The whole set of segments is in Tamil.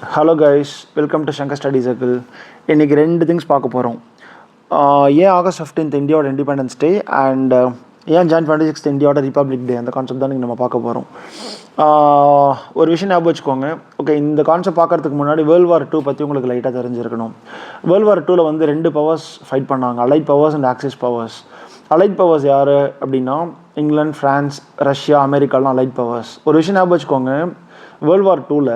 Hello guys, welcome to Shankar study circle. இன்றைக்கி ரெண்டு திங்ஸ் பார்க்க போகிறோம். ஏன் ஆகஸ்ட் 15th இந்தியாவோட இண்டிபெண்டன்ஸ் டே அண்ட் ஏன் ஜான் 26th இந்தியாவோட ரிப்பப்ளிக் டே, அந்த கான்செப்ட் தான் நம்ம பார்க்க போகிறோம். ஒரு விஷயம் ஞாபகம் வச்சுக்கோங்க. ஓகே, இந்த கான்செப்ட் பார்க்கறதுக்கு முன்னாடி வேர்ல்டு வார் 2 பற்றி உங்களுக்கு லைட்டாக தெரிஞ்சிருக்கணும். வேர்ல்டு வார் 2ல் வந்து ரெண்டு பவர்ஸ் ஃபைட் பண்ணாங்க, allied powers and axis powers. Allied powers யார் அப்படின்னா இங்கிலாந்து, ஃப்ரான்ஸ், ரஷ்யா, அமெரிக்காலாம் அலைட் பவர்ஸ். ஒரு விஷயம் ஞாபகம் வச்சுக்கோங்க, வேர்ல்டு வார் 2ல்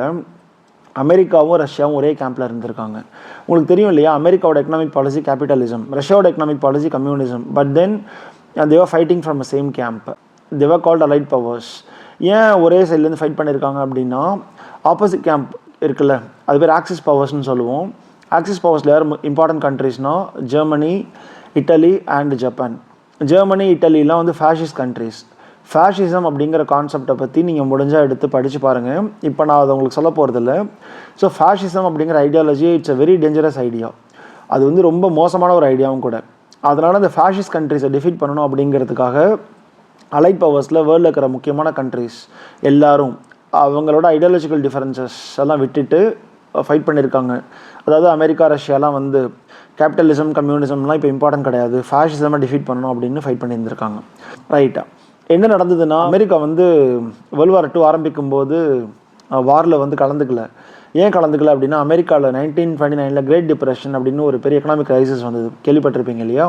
அமெரிக்காவும் ரஷ்யாவும் ஒரே கேம்பில் இருந்திருக்காங்க. உங்களுக்கு தெரியும் இல்லையா, அமெரிக்காவோட எக்கனாமிக் பாலிசி கேபிட்டலிசம், ரஷ்யாவோட economic policy communism. But then they were fighting from a same camp. They were called allied powers. ஏன் ஒரே சைட்லேருந்து ஃபைட் பண்ணியிருக்காங்க அப்படின்னா, ஆப்போசிட் கேம்ப் இருக்குல்ல, அது பேர் ஆக்சிஸ் பவர்ஸ்னு சொல்லுவோம். ஆக்சிஸ் பவர்ஸில் யார் இம்பார்ட்டன்ட் கண்ட்ரீஸ்னால் Germany, Italy and Japan. Germany, இட்டலிலாம் வந்து ஃபேஷிஸ்ட் கண்ட்ரீஸ். ஃபேஷிசம் அப்படிங்கிற கான்செப்டை பற்றி நீங்கள் முடிஞ்சால் எடுத்து படித்து பாருங்கள். இப்போ நான் அதை உங்களுக்கு சொல்ல போகிறதில்ல. ஸோ ஃபேஷிசம் அப்படிங்கிற ideology it's a very dangerous idea. அது வந்து ரொம்ப மோசமான ஒரு ஐடியாவும் கூட. அதனால் அந்த ஃபேஷிஸ்ட் கண்ட்ரீஸை டிஃபீட் பண்ணணும் அப்படிங்கிறதுக்காக அலைட் பவர்ஸில் வேர்ல்டில் இருக்கிற முக்கியமான கண்ட்ரீஸ் எல்லாரும் அவங்களோட ஐடியாலஜிக்கல் டிஃபரன்சஸ் எல்லாம் விட்டுட்டு ஃபைட் பண்ணியிருக்காங்க. அதாவது அமெரிக்கா, ரஷ்யாலாம் வந்து கேபிட்டலிசம், கம்யூனிசம்லாம் இப்போ இம்பார்ட்டன்ட் கிடையாது, ஃபேஷிசமாக டிஃபீட் பண்ணணும் அப்படின்னு ஃபைட் பண்ணியிருந்திருக்காங்க. ரைட்டா, என்ன நடந்ததுன்னா, அமெரிக்கா வந்து வேர்ல்டு வார் 2 ஆரம்பிக்கும் போது வாரில் வந்து கலந்துக்கல. ஏன் கலந்துக்கல அப்படின்னா, அமெரிக்காவில் 1929 கிரேட் டிப்ரெஷன் அப்படின்னு ஒரு பெரிய எக்கனாமிக் கிரைசிஸ் வந்தது, கேள்விப்பட்டிருப்பீங்க இல்லையா?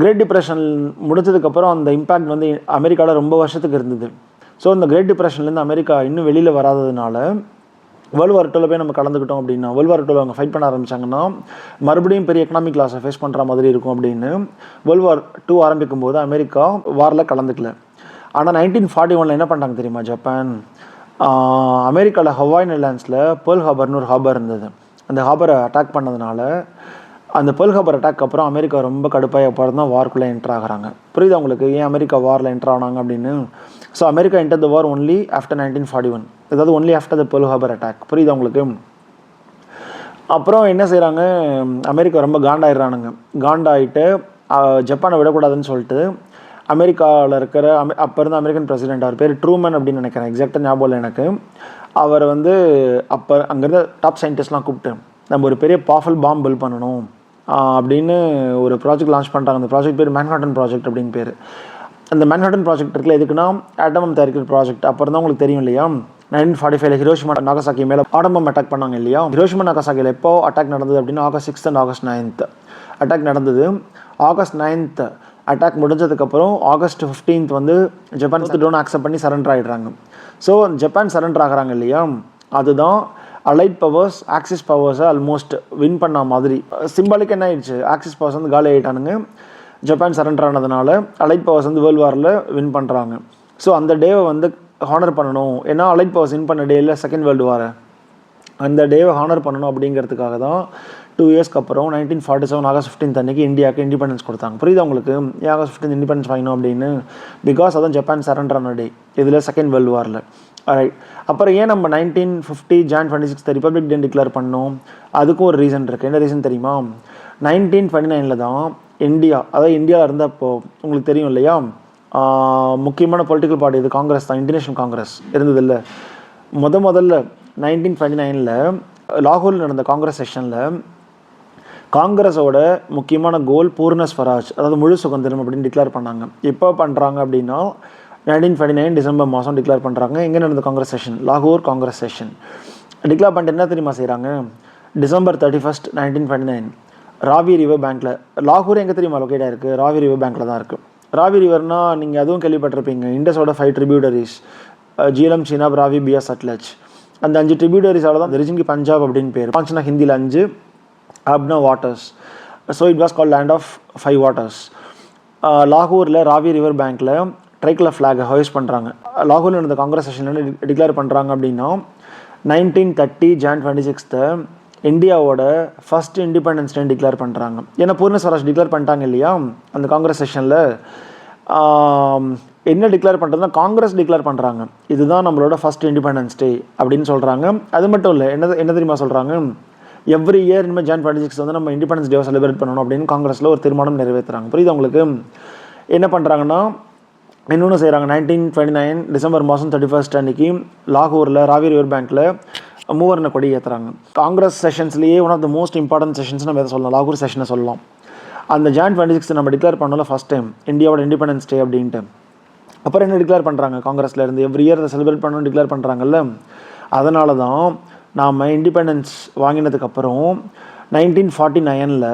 கிரேட் டிப்ரெஷன் முடிச்சதுக்கப்புறம் அந்த இம்பேக்ட் வந்து அமெரிக்காவில் ரொம்ப வருஷத்துக்கு இருந்தது. ஸோ அந்த கிரேட் டிப்ரெஷன்லேருந்து அமெரிக்கா இன்னும் வெளியில் வராததுனால வேர்ல்டு வார் 2ல் போய் நம்ம கலந்துக்கிட்டோம் அப்படின்னா, வேர்ல்டு வார் 2ல் அவங்க ஃபைட் பண்ண ஆரம்பித்தாங்கன்னா மறுபடியும் பெரிய எக்கனாமிக் லாஸை ஃபேஸ் பண்ணுற மாதிரி இருக்கும் அப்படின்னு வேர்ல்டு வார் 2 ஆரம்பிக்கும் போது அமெரிக்கா வாரில் கலந்துக்கல. ஆனால் 1941 என்ன பண்ணாங்க தெரியுமா? ஜப்பான் அமெரிக்காவில் ஹவாய் ஐலாண்ட்ஸில் பேர்ல் ஹார்பர்னு ஒரு ஹார்பர் இருந்தது. அந்த ஹார்பரை அட்டாக் பண்ணதுனால, அந்த பேர்ல் ஹார்பர் அட்டாக் அப்புறம் அமெரிக்கா ரொம்ப கடுப்பாக அப்புறம் தான் வார்க்குள்ளே என்ட்ரு ஆகிறாங்க. புரியுது உங்களுக்கு ஏன் அமெரிக்கா வாரில் என்ட்ரு ஆனாங்க அப்படின்னு? So America enter the war only after 1941, அதாவது only after the Pearl Harbor attack. புரியுது உங்களுக்கு? அப்புறம் என்ன செய்கிறாங்க, அமெரிக்கா ரொம்ப காண்டாயிடுறானுங்க. காண்டாயிட்டு ஜப்பானை விடக்கூடாதுன்னு சொல்லிட்டு அமெரிக்காவில் இருக்கிற அப்போ இருந்த அமெரிக்கன் பிரசிடென்ட், அவர் பேர் ட்ரூமன் அப்படின்னு நினைக்கிறேன், எக்ஸாக்டாக ஞாபகம் இல்லை எனக்கு. அவர் வந்து அப்போ அங்கேருந்த டாப் சயின்டிஸ்ட்லாம் கூப்பிட்டு நம்ம ஒரு பெரிய பவர்ஃபுல் பாம்பு பில்ட் பண்ணணும் அப்படின்னு ஒரு ப்ராஜெக்ட் லான்ச் பண்ணுறாங்க. அந்த ப்ராஜெக்ட் பேர் மேன்ஹாட்டன் ப்ராஜெக்ட் அப்படின்னு பேர். அந்த மேன்ஹாட்டன் ப்ராஜெக்ட் இருக்குல்ல, எதுக்குன்னா ஆட்டம் தயாரிக்கிற ப்ராஜெக்ட். அப்புறம் தான் உங்களுக்கு தெரியும் இல்லையா, 1945 ஹிரோஷிமா நாகசாக்கி மேலே ஆட்டம் பாம் அட்டாக் பண்ணாங்க இல்லையா? ஹிரோஷிமா நாகசாக்கியில் எப்போ அட்டாக் நடந்தது அப்படின்னா August 6th and August 9th attack நடந்தது. ஆகஸ்ட் 9th அட்டாக் முடிஞ்சதுக்கப்புறம் ஆகஸ்ட் 15th வந்து ஜப்பான் டோன் அக்செப்ட் பண்ணி சரண்டர் ஆகிடுறாங்க. ஸோ ஜப்பான் சரண்டர் ஆகிறாங்க இல்லையா, அதுதான் அலைட் பவர்ஸ் ஆக்சிஸ் பவர்ஸை ஆல்மோஸ்ட் வின் பண்ண மாதிரி. சிம்பாலிக் என்ன ஆயிடுச்சு, ஆக்சிஸ் பவர்ஸ் வந்து காலி ஆகிட்டானுங்க. ஜப்பான் சரண்டர் ஆனதுனால அலைட் பவர்ஸ் வந்து வேர்ல்டு வாரில் வின் பண்ணுறாங்க. ஸோ அந்த டேவை வந்து ஹானர் பண்ணணும். ஏன்னா அலைட் பவர்ஸ் வின் பண்ண டேயில் செகண்ட் வேர்ல்டு வார், அந்த டேவை ஹானர் பண்ணணும் அப்படிங்கிறதுக்காக தான் 2 இயர்ஸ்க்கு அப்புறம் 1947 ஆகஸ்ட் 15th அன்றைக்கி இந்தியாவுக்கு இண்டிபெண்டன்ஸ் கொடுத்தாங்க. புரியுது உங்களுக்கு ஆகஸ்ட் 15th இண்டிபெண்டன்ஸ் வாங்கணும் அப்படின்னு? பிகாஸ் அதான் ஜப்பான் சரண்டர் ஆன டே இதில் செகண்ட் வேர்ல்டு வாரில். ரைட், அப்புறம் ஏன் நம்ம 1950 ஜான் 26th ரிப்பப்ளிக் டே டிக்ளேர் பண்ணோம்? அதுக்கும் ஒரு ரீசன் இருக்குது. என்ன ரீசன் தெரியுமா? 1929 தான் இந்தியா, அதாவது இந்தியாவில் இருந்தப்போ உங்களுக்கு தெரியும் இல்லையா, முக்கியமான பொலிட்டிக்கல் பார்ட்டி இது காங்கிரஸ் தான், இந்தியன் நேஷனல் காங்கிரஸ் இருந்தது இல்லை. முதல்ல 1929 லாகூரில் நடந்த காங்கிரஸ் செஷனில் காங்கிரஸோட முக்கியமான கோல் பூர்ண ஸ்வராஜ், அதாவது முழு சுதந்திரம் அப்படின்னு டிக்ளேர் பண்ணாங்க. எப்போ பண்ணுறாங்க அப்படின்னா 1929 டிசம்பர் மாதம் டிக்ளேர் பண்ணுறாங்க. எங்கே நடந்த காங்கிரஸ் செஷன்? லாகூர் காங்கிரஸ் செஷன். டிக்ளேர் பண்ணிட்டு என்ன தெரியுமா செய்கிறாங்க? டிசம்பர் 31st 1929 ராவி ரிவர் பேங்க்கில். லாகூர் எங்கே தெரியுமா லொக்கேட்டாக இருக்குது? ராவி ரிவர் பேங்க்கில் தான் இருக்குது. ராவி ரிவர்னால் நீங்கள் அதுவும் கேள்விப்பட்டிருப்பீங்க, இண்டஸோட 5 ட்ரிபியூட்டரிஸ், ஜீலம், சினாப், ராவி, பியாஸ், சட்லஜ். அந்த 5 ட்ரிபியூட்டரிஸால் தான் ரிஜிங்கி பஞ்சாப் அப்படின்னு பேர். பாஞ்சுனா ஹிந்தியில் 5, அப்னா waters. So it was call land of 5 waters. லாகூரில் ராவி ரிவர் பேங்க்கில் ட்ரைகலர் ஃப்ளாகை ஹோஸ்ட் பண்ணுறாங்க. லாகூரில் நடந்த காங்கிரஸ் செஷனில் டிக்ளேர் பண்ணுறாங்க அப்படின்னா 1930 ஜான் 26th இந்தியாவோட ஃபஸ்ட் இண்டிபெண்டன்ஸ் டே டிக்ளேர் பண்ணுறாங்க. ஏன்னா பூர்ண ஸ்வராஜ் டிக்ளேர் பண்ணிட்டாங்க இல்லையா அந்த காங்கிரஸ் செஷனில். என்ன டிக்ளேர் பண்ணுறதுனா காங்கிரஸ் டிக்ளேர் பண்ணுறாங்க, இதுதான் நம்மளோட ஃபஸ்ட் இண்டிபெண்டன்ஸ் டே அப்படின்னு சொல்கிறாங்க. அது மட்டும் இல்லை, என்ன தெரியுமா சொல்கிறாங்க, எவ்ரி இயர் இனிமேல் ஜான் 26 வந்து நம்ம இண்டிபெண்டன்ஸ் டேவை செலிப்ரேட் பண்ணணும் அப்படின்னு காங்கிரஸில் ஒரு தீர்மானம் நிறைவேற்றுறாங்க. புரியுது உங்களுக்கு? என்ன பண்ணுறாங்கன்னா இன்னொன்று செய்கிறாங்க. 1929 டிசம்பர் மாதம் 31st அன்றைக்கி லாகூரில் ராவி ரிவர் பேங்க்கில் மூவர்ண கொடி ஏற்றுறாங்க. காங்கிரஸ் செஷன்ஸ்லேயே one of the most important sessions நம்ம எதை சொல்லலாம், லாகூர் செஷனை சொல்லலாம். அந்த Jan 26 நம்ம டிக்ளேர் பண்ணோம்ல ஃபஸ்ட் டைம் இந்தியாவோட இண்டிபெண்டன்ஸ் டே அப்படின்ட்டு. அப்புறம் என்ன டிக்ளேர் பண்ணுறாங்க காங்கிரஸ்லேருந்து, எவ்ரி இயர் அதை செலிப்ரேட் பண்ணணும்னு டிக்ளேர் பண்ணுறாங்கல்ல. அதனால தான் நாம் இண்டிபெண்டன்ஸ் வாங்கினதுக்கப்புறம் 1949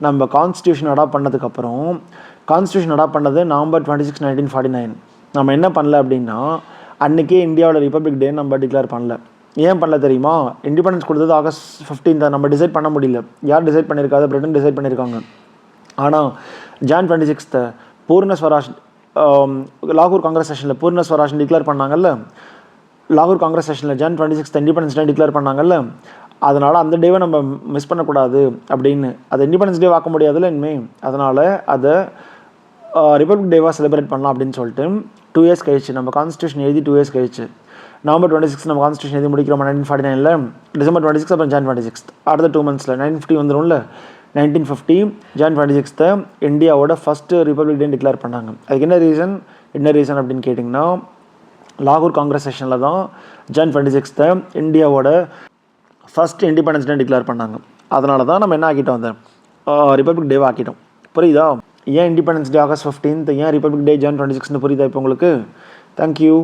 நம்ம கான்ஸ்டியூஷன் அடாப்ட் பண்ணதுக்கப்புறம், கான்ஸ்டியூஷன் அடாப்ட் பண்ணது நவம்பர் 26, 1949. நம்ம என்ன பண்ணல அப்படின்னா அன்றைக்கே இந்தியாவோட ரிப்பப்ளிக் டே நம்ம டிக்ளேர் பண்ணல. ஏன் பண்ணல தெரியுமா? இண்டிபெண்டன்ஸ் கொடுத்தது August 15 நம்ம டிசைட் பண்ண முடியல. யார் டிசைட் பண்ணியிருக்காது? பிரிட்டன் டிசைட் பண்ணியிருக்காங்க. ஆனால் Jan 26 பூர்ண ஸ்வராஜ் லாகூர் காங்கிரஸ் செஷனில் பூர்ண ஸ்வராஜ் டிக்ளேர் பண்ணாங்கல்ல. லாகூர் காங்கிரஸ் செஷனில் Jan 26 இண்டிபெண்டன்ஸ் டே டிக்ளேர் பண்ணாங்கல்ல. அதனால் அந்த டேவை நம்ம மிஸ் பண்ணக்கூடாது அப்படின்னு, அது இண்டிபெண்டன்ஸ் டே ஆக்க முடியாதுல்ல இனிமேல். அதனால் அதை ரிப்பப்ளிக் டேவாக செலிப்ரேட் பண்ணலாம் அப்படின்னு சொல்லிட்டு 2 years கழிச்சு, நம்ம கான்ஸ்டியூஷன் எழுதி 2 years கழிச்சு நவம்பர் 26 நம்ம கான்ஸ்டியூஷன் எழுதி முடிக்கிறோம் 1949. டிசம்பர் 26 அப்புறம் Jan 26 அடுத்த 2 months 1950 வந்துடும்ல. 1950 Jan 26 இந்தியாவோட ஃபஸ்ட்டு ரிப்பப்ளிக் டே டிக்ளேர் பண்ணாங்க. அதுக்கு என்ன ரீசன் அப்படின்னு கேட்டிங்கன்னா, லாகூர் காங்கிரஸ் செஷனில் தான் Jan 26 இந்தியாவோட ஃபஸ்ட் இண்டிபெண்டன்ஸ் டே டிக்ளேர் பண்ணாங்க. அதனால தான் நம்ம என்ன ஆக்கிட்டோம், அந்த ரிப்பப்ளிக் டேவை ஆக்கிட்டோம். புரியுதா? ஏன் இண்டிபெண்டன்ஸ் டே August 15, ஏன் ரிப்பப்ளிக் டே Jan 26ன்னு புரியுதா இப்போ உங்களுக்கு? தேங்க்யூ.